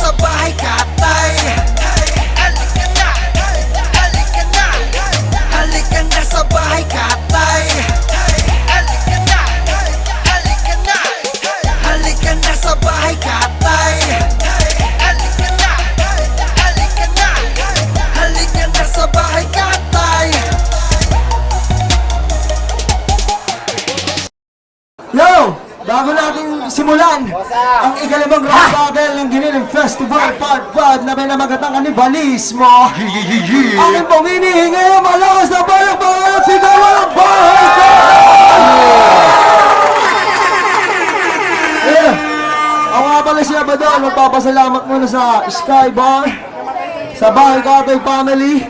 sa bahay katay. Halika na, halika na, halika na sa bahay katay. Halika na, halika na, halika na sa bahay katay. Halika na, halika na, halika na sa bahay katay. Yo! Bago natin simulan ang ikalimang round battle ng Giniling Festival Part 5 na may namagatang kanibalismo. Aking pong hinihingi ang malakas na palakpakan at sigawan ng bahay ko! Ako nga pala si Abadon, magpapasalamat muna sa Sky Bar, sa Bahay Katay Family,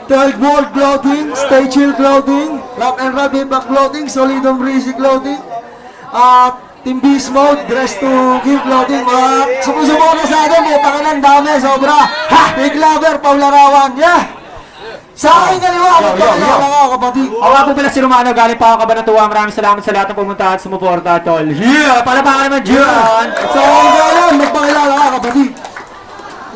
Third World Clothing, Stay Chill Clothing, Rap and Rap Hip Hop Clothing, Solidum Breezy Clothing, at Team Beast Mode, Dress to Give Clothing. Mga sumusuporta sa akin, may pangalan dami, sobra. Big Lover, Paul Larawan, yeah! Sa aking kaliwa, magpakilala ka, kapatid. Ako nga po pala si Romano, galing pa ako Kabanatuan. Maraming salamat sa lahat ng pumunta at sumuporta, tol. Yeah! Palapakan naman dyan! Sa aking kaliwa, magpakilala ka, kapatid.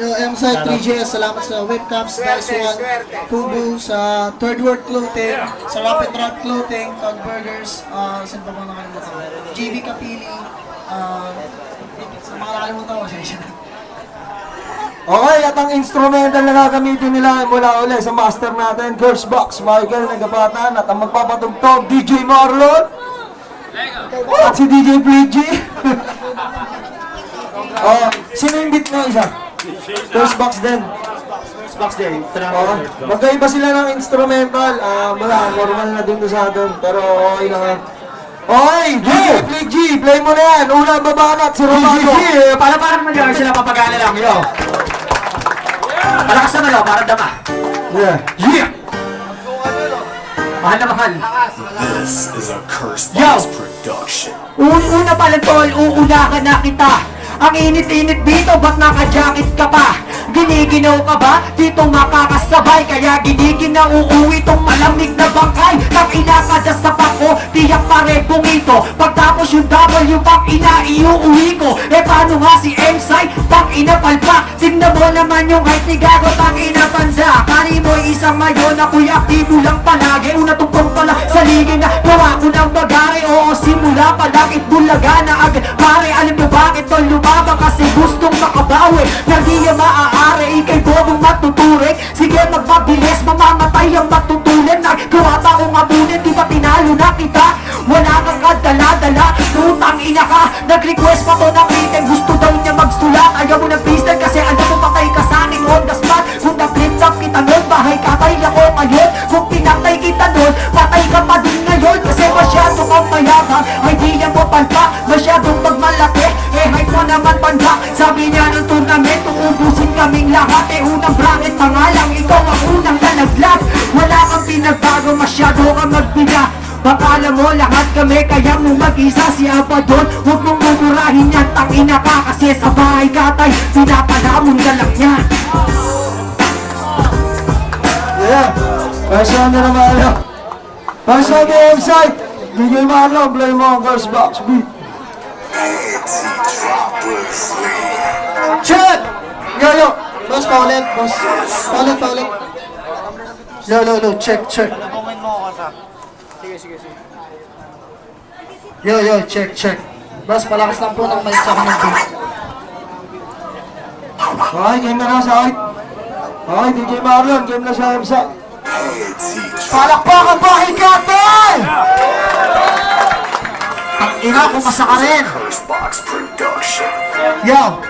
Yo, M-Side 3JS, salamat sa Webcaps, Nice One, Fubu, sa Third World Clothing, sa Rapid Rock Clothing, Tug Burgers, saan pa bang nakalimutan ko? JV Kapili, sa mga nakalimutan ko, siya. Okay, at ang instrumental na gagamitin nila mula uli sa master natin, Curse Box, Michael Nagapatan, at ang magpapatugtog, DJ Marlon, at si DJ Fleegee. Sino yung beat na isa? Curse Box din. Box Day, salamat. Magkaiba sila ng instrumental. Normal na din to sa atin, pero okay lang. Okay, DJ Fleegee, play mo na yan. Unang babanat, si Romano. Yeah! Palapakan naman dyan, sila papagana lang, yo. Palakas naman, yo, para dama. Yeah. Yeah! Mahal na mahal. This is a Curse Yo! Box production. Una pala tol, uunahan na kita. Ang init-init dito, ba't naka-jacket ka pa? Giniginaw ka ba? Dito makakasabay, kaya giniginaw-uwi tong malamig na bangkay. Nang inakada sa pako, tiyak pare bungito. Pagtapos yung W, pang ina iuuwi ko. Paano nga si M-Side? Pang ina palpak. Tignan mo naman yung height ni Gago, pang ina panda. Kani mo isang mayon, ako'y aktibo lang palagi. Una tungkong pala sa ligay na gawa ko ng bagay. Oo, simula pa lang itbulaga na agad. Pare, alam nyo bakit tol lumabang? Kasi gustong makabawi. Hindi niya maaari, ikay bobong matuturik. Sige, magmabilis, mamamatay ang matutulin. Naggawa pa akong abunin, di ba tinalo na kita? Wala kang kadala-dala, lutang ina ka. Nag-request pa to ng meeting, gusto daw niya magsulat. Ayaw mo ng freestyle kasi alam mo patay ka sa akin on the spot. Kung na-flip-top kita nun, bahay katay ako ngayon. Kung pinatay kita nun, patay ka pa din ngayon. Kasi masyado kang mayabang, ay di niya mo palpa. Masyadong pagmalaki, height mo naman panda. Sabi niya ng tournament, uubusin kaming lahat. Unang bracket pa nga lang, ikaw ang unang nalaglag. Wala kang pinagbago, masyado kang magbiga. Bakala mo lahat kami, kaya mo mag-isa si Abadon. Huwag mong mumurahin yan, tangina ka. Kasi sa bahay katay, pinapalamon ka lang yan. Yeah. Pasyon na naman ano. Pasyon na M-Side. DJ Marlon, play mo ang Curse Box beat. Check! Yo! Boss, paulit, boss. Paulit. Lo, check. Yo, check. Boss, palakas lang po ng mic sa ng beat. Okay, game na sa height. Okay, DJ Marlon, game na sa M-Side. Palakpakan bahay katay! Ang ina, kumasa ka rin. Curse Box production. Yo.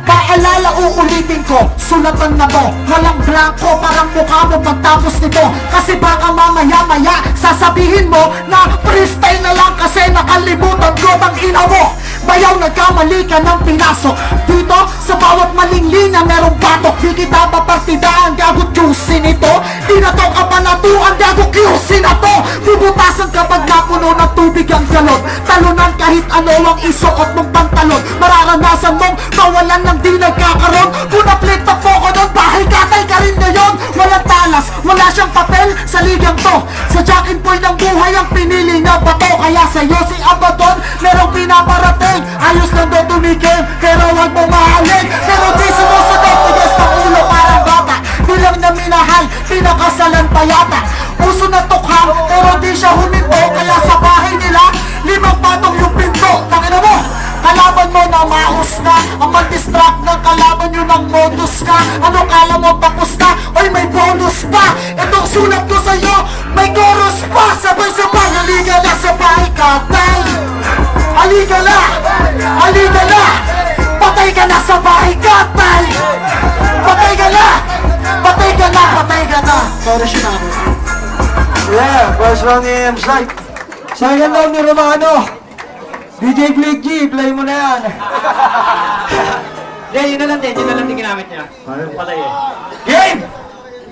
Paalala, uulitin ko, sulatan na to. Walang blanco, parang mukha mo pagtapos nito. Kasi baka mamaya-maya sasabihin mo na freestyle na lang kasi nakalimutan ko bang ina mo. Bayaw, nagkamali ka ng pinasok. Dito, sa bawat maling linya merong batok. Di kita papartidaan, gago juicy nito. Di na to kapanatuan, gago QC na to. Bubutasan kapag napuno ng tubig ang galon. Talunan kahit ano ang isuot mong pantalon. Mararanasan mong kawalan ng di nagkakaroon. Kung na-flip top mo ko doon, bahay katay ka rin ngayon. Walang talas, wala siyang papel sa ligang to. Sa Jack and Boy ng buhay buhay ang pinili niya bato. Kaya sa'yo si Abaddon merong pinaparating. Ayos lang daw tumigil pero wag mo mahalin. Pero di sumusunod, tigas ng ulo parang bata. Bilang na minahal, pinakasalan pa yata. Puso na tukhang pero di siya huminto. Kaya sa bahay nila, 5 patong yung pinto. Tangina mo, kalaban mo na maus ka. Ang mag-distract ng kalaban yun ang modus ka. Ano kala mo tapos na? Oy may bonus pa. Itong sulat ko sa'yo, may chorus pa. Sabay-sabay, halika na sa bahay katay. Halika na, halika na. Patay ka na sa bahay katay. Patay ka na, patay ka na, patay ka na. Sorry siya namin. Yeah, first round ni M-Site. Second round ni Romano. DJ Click G, play mo na yan. Hindi, yun na lang din ginamit niya. Yung patay eh. Game!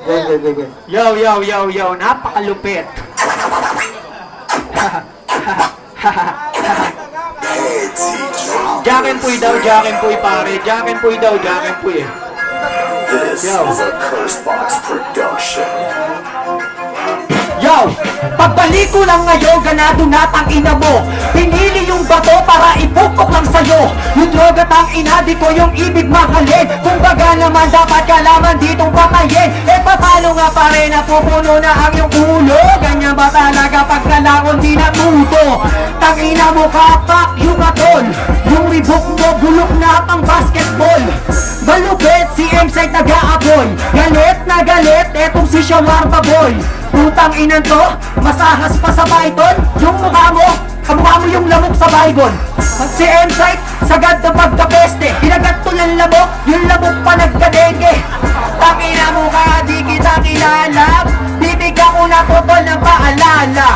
Game. Yo, napakalupit. Jakenpoy daw, Jakenpoy pare. Jakenpoy daw, Jakenpoy eh. This is a Cursebox production. Yo! Pagbalik ko lang ngayon, ganado na tangina mo. Pinili yung bato para ipukpok lang sa'yo. Yung droga tangina, di ko yung ibig mahalin. Kung baga naman dapat kalaman ditong patayin. Eh paano nga pare na pupuno na ang iyong ulo? Ganyan ba talaga pag kalaon di natuto? Tangina mo kapak yung atol. Yung ribok mo bulok na pang basketball. Malupit si M-Site nag-aapoy. Galit na galit, etong si Shawarma Boy. Putang inan to, masahas pa sa Python. Yung mukha mo, kamukha mo yung lamok sa Baygon. Pag si M-Site, sagad na pagkapeste. Pinagat to ng lamok, yung lamok pa nagkadenge. Tangina mo ka, di kita kilala. Bibigyan ko na to tol ng paalala.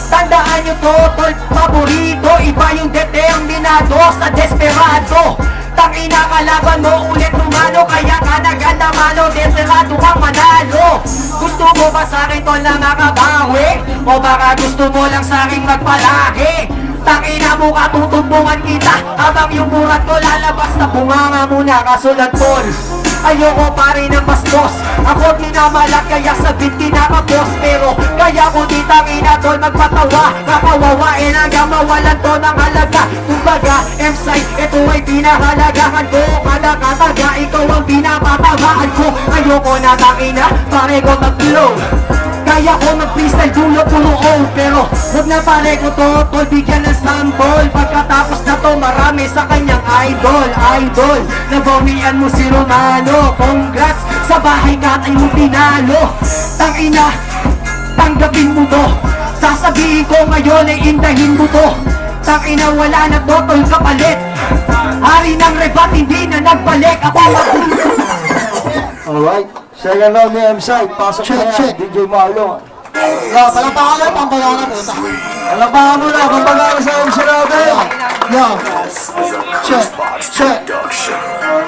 Tandaan nyo to tol, paborito. Iba yung determinado sa desperado. Tangina kalaban mo ulit lumano. Kaya ka naganamano, desperado kang manalo. Gusto mo ba sa akin tol na makabawi? O baka gusto mo lang sa akin magpalaki? Tangina mo ka, tutumbungan kita. Habang yung burat ko lalabas na bunganga muna kasulat tol. Ayoko pa rin ng bastos. Ako minamalak kaya sa beat kinakapos. Pero kaya ko di tangina tol magpatawa. Kakawawain hanggang mawalan to ng halaga. Kumbaga M-Site, ito ay pinahalagahan ko. Kada kataga, ikaw ang pinapatamaan ko. Ayoko na tangina, pare ko mag-flow. Kaya ko mag-freestyle dulo puro old. Pero huwag na pare ko to tol, bigyan ng sample. Pagkatapos na to marami sa kanyang idol. Nabawian mo si Romano. Congrats, sa bahay katay mo pinalo. Tangina, tanggapin mo to. Sasabihin ko ngayon ay indahin mo to. Tangina wala na to tol kapalit. Hari ng rebat hindi na nagbalik. Ako Alright. Second round ni M-Site. Pasok na yan. Check. DJ Marlo. Palapakan lang, pampagalan mo. Alabahan mo na. Pampagana sa MC natin. Yo, This is a Check. Cursebox Check. production.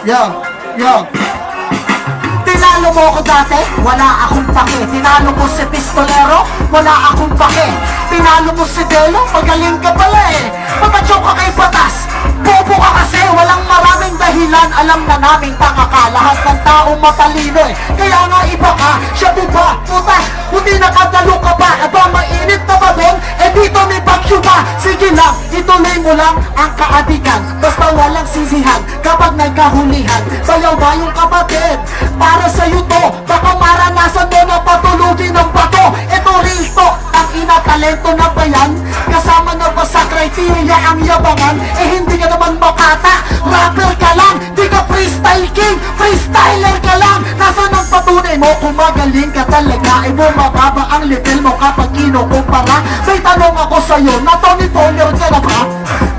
yo. Tinalo mo ko dati, wala akong pake. Tinalo mo si Pistolero, wala akong pake. Tinalo mo si Delo, magaling ka pala eh. Mapatsyo ka kay Batas, bobo ka kasi. Walang maraming dahilan, alam na namin tanga ka. Lahat ng tao matalino eh. Kaya nga iba ka, siya diba? Puta, hindi nakadalo ka ba? Aba mainit na ba doon? Eh dito may bagyo ba? Sige lang, ituloy mo lang ang kaadikan. Basta walang sisihan kapag nagkahulihan. Bayaw ba yung kapatid? Para sa'yo to, baka maranasan mo na patulugin ng bato. Ito real to, ang ina talento na ba yan? Kasama na ba sa criteria ang yabangan? Eh hindi ka naman makata, rapper ka lang. Di ka freestyle king, freestyler ka lang. Nasaan ang patunay mo kung magaling ka talaga? Eh bumababa ang level mo kapag kinukumpara. May tanong ako sa'yo, na Tony Fowler ka na ba?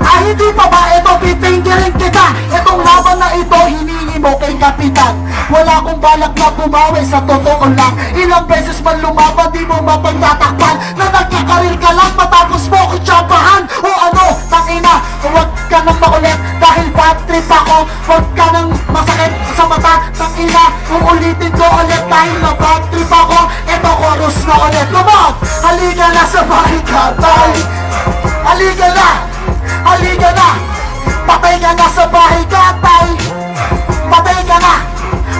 Ah hindi pa ba? Ito pipingirin kita. Itong laban na ito hiningi mo kay Kapitan. Wala akong balak na bumawi, sa totoo lang. Ilang beses man lumaban, di mo mapagtatakpan. Na nagkakarir ka lang matapos mo ko tsampahan. O ano, tangina, huwag ka nang makulit dahil bad trip ako. Huwag ka nang masakit sa mata, tangina. Uulitin ko ulit dahil na bad trip ako. Ito chorus na ulit. Come on, halika na sa bahay katay. Halika na, halika na. Patay ka na sa bahay katay. Patay ka na,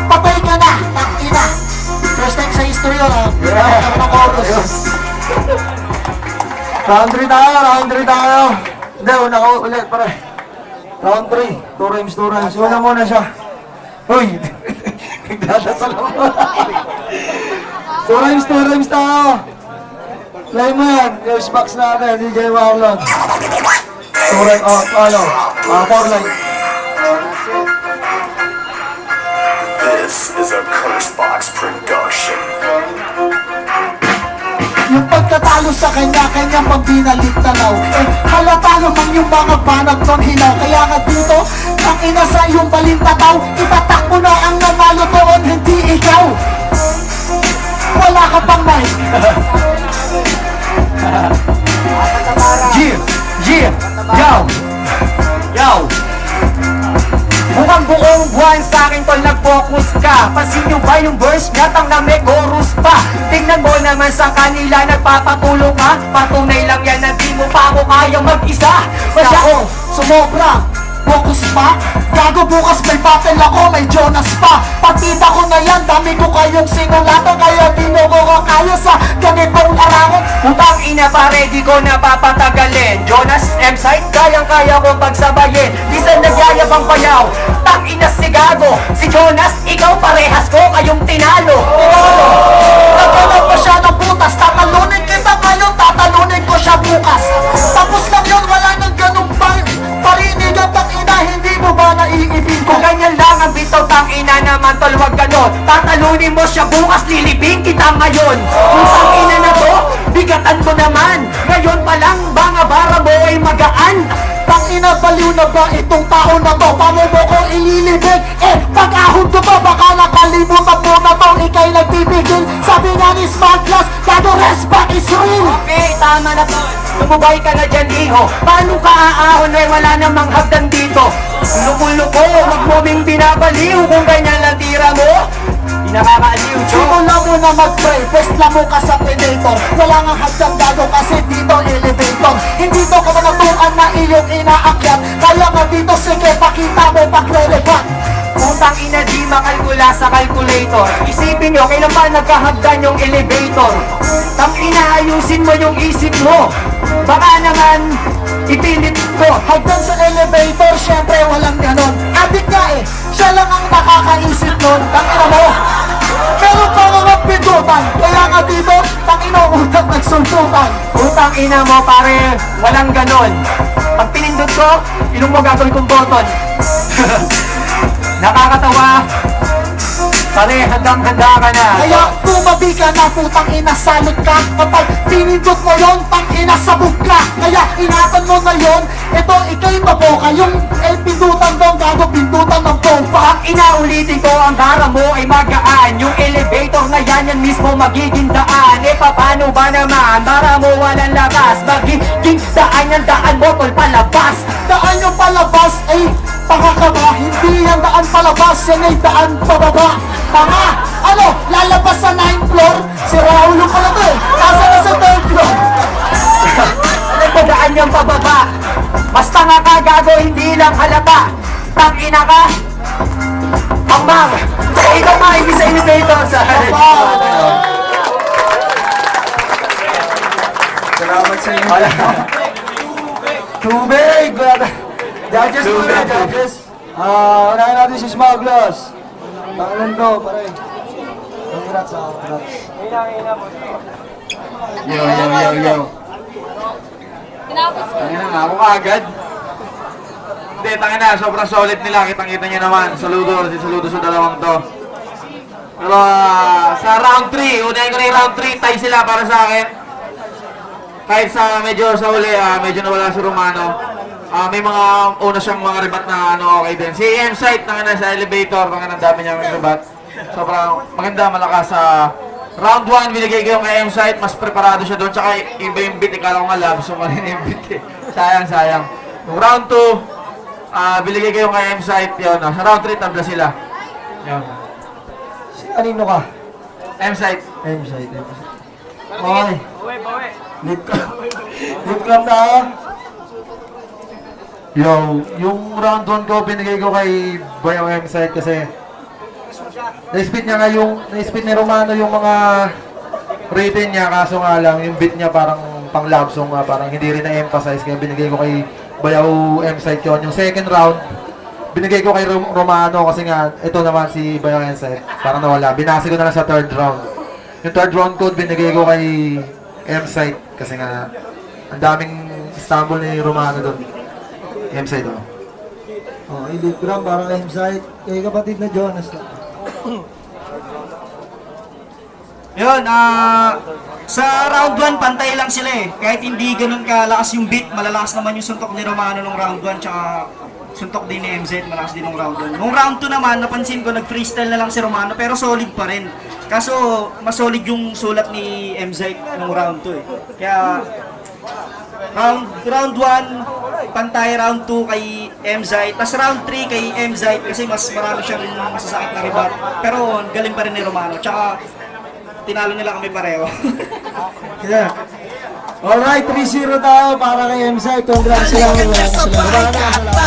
patay ka na, tangina. First time sa history yun, ha? Ng chorus. Round 3 tayo, round 3 tayo. Hindi, una ka ulit, pare. Round 3, 2 rhymes, 2 rhymes. Una muna siya. Uy! Nagdadasal ako. 2 rhymes, 2 rhymes tayo. Play mo yan, news box natin, DJ Marlon. 2 rhymes, 4 lines. This is a Cursebox production. Yung pagkatalo sa kanya, kanyang pagbinalik tanaw. Eh, halata naman yung mga banat ng hilaw. Kaya nga dito, ang ina sa iyong balintataw, itatak mo na ang nanalo doon, hindi ikaw. Wala ka pang mic. Yeah, yo. Mukhang buong buwan sa akin tol nag-focus ka. Pansin nyo ba yung verse niya tang na may chorus pa? Tingnan mo naman sa kanila nagpapatulong ka. Patunay lang yan na di mo pa ako kaya mag-isa. Ako, sumobra. Focus pa. Gago bukas may battle ako, may Jonas pa. Partida ko na yan, dami ko kayong sinulatan. Kaya di mo ko kakaya sa ganitong larangan. Utang ina pare, di ko napapatagalin. Jonas M-Site, kayang-kaya ko pagsabayin. Bisan nagyayabang payaw, tang ina si Gago. Si Jonas, ikaw parehas ko, kayong tinalo. Nagkalaw pa siya ng butas. Tatalunin kita ngayon, tatalunin ko siya bukas. Tapos lang yun, wala nang ganong parinig ang tangina. Hindi mo ba naiibig ko? Kung ganyan lang ang bitaw, tang ina naman tol, wag ganon. Tatalunin mo siya bukas, lilibing kita ngayon. Kung tang ina na to, bigatan mo naman. Ngayon pa lang, mga bara mo ay magaan. Tangina, baliw na ba itong tao na to? Paano mo ko ililibig? Eh, pag-ahon ko ba? Baka nakalimutan mo na to. Ika'y nagbibigil. Sabi nga ni Smart Glass, Gado respect is real. Okay, tama na to. Lumubay ka na dyan, iho. Paano ka aahon na wala namang hagdan dito? Lumulo-ko, magmuming binabaliw. Kung ganyan lang tira mo, di nakakaaliw, Joe. Simula mo na mag-pray, pwestla mo ka sa predator. Wala nga hagdang gago kasi dito elevator. Hindi to kamanatuan na iyong inaakyat. Kaya nga dito, sige, pakita mo pagre-rebat. Putang ina, di makalkula sa calculator. Isipin nyo, kailan ba nagkahagdan yung elevator? Tang ina, ayusin mo yung isip mo. Baka naman, ipilit ko. Hagdan sa elevator, syempre walang ganon. Adik nga eh, siya lang ang nakakaisip nun. Tangina mo, meron pa mga pindutan. Kaya nga dito, tangina utak nagsultutan. Putang ina mo, pare, walang ganon. Pag pinindot ko, ilong mo gagawin kong button. Nakakatawa. Pare, handang-handa ka na. Kaya tumabi ka na, putang ina, salot ka. Kapag pinindot mo yon, tang ina, sabog ka. Kaya ingatan mo na yon, ito ikay maboka. Yung pindutan daw, gago pindutan ng bomba. Pag inaulitin ko, ang bara mo ay magaan. Yung elevator na yan mismo magiging daan. Eh, paano ba naman? Para mo walang lakas. Magiging daan yan, daan mo, tol, palabas. Daan yung palabas ay pakakaba. Hindi yan daan palabas, yan ay daan pababa. Tanga! Ano? Lalabas sa 9th floor? Si Raulo pala to eh. Nasa na sa 3rd floor. Alam ko daan yung pababa. Basta nga kagago, hindi lang halata. Tangina ka. Mangmang. Ikaw maibig sa elevator sa Salamat sa inyo. Tubig! Judges muna, judges. Unahin natin si Smaglas. Tangalan to, pare. Congrats sa congrats. Yo. Tangina nga, ako agad. Hindi, tangina, sobrang solid nila. Kitang-kita nyo naman. Saludo sa dalawang to. Pero sa round 3, unahin ko na yung round 3, tie sila para sa akin. Kahit sa medyo sa uli, medyo nawala si Romano. May mga una siyang mga rebat na okay din. Si M-Site, tangina sa elevator, tangina ang dami niya may rebat. Sobrang maganda, malakas sa round 1, binigay ko yung kay M-Site, mas preparado siya doon. Tsaka iba yung beat, ikala ko nga love, so mali na yung beat eh. Sayang. Yung round 2, binigay ko yung kay M-Site, yun. Sa round 3, tabla sila. Yun. Si Anino ka? M-Site. M-Site. Okay. Lip clap na ako. Yo, yung round 1 ko, binigay ko kay Boy M-Site kasi na-spit niya nga na-spit ni Romano yung mga rating niya, kaso nga lang, yung beat niya parang pang love song nga, parang hindi rin na-emphasize, kaya binigay ko kay Bayaw M-Site yun. Yung second round, binigay ko kay Romano kasi nga, ito naman si Bayaw M-Site, parang nawala. Binasi ko na lang sa third round. Yung third round code, binigay ko kay M-Site kasi nga, ang daming Istanbul ni Romano doon. M-Site, oh. Oh, Elite Gram, parang M-Site. Kay kapatid na Jonas. Yun, sa round 1, pantay lang sila eh. Kahit hindi ganun kalakas yung beat, malalakas naman yung suntok ni Romano nung round 1, tsaka suntok din ni MZ, malakas din nung round 1. Nung round 2 naman, napansin ko, nag-freestyle na lang si Romano, pero solid pa rin. Kaso, mas solid yung sulat ni MZ nung round 2 eh. Kaya, round 1, pantay, round 2 kay MZ, tas round 3 kay MZ kasi mas marami siyang masasakit na ribat. Pero, galing pa rin ni Romano. Tsaka, tinalo nila kami pareho. Yeah. Alright, 3-0 tayo para kay M-Site. Congrats lang. Halika na sa bahay, katay.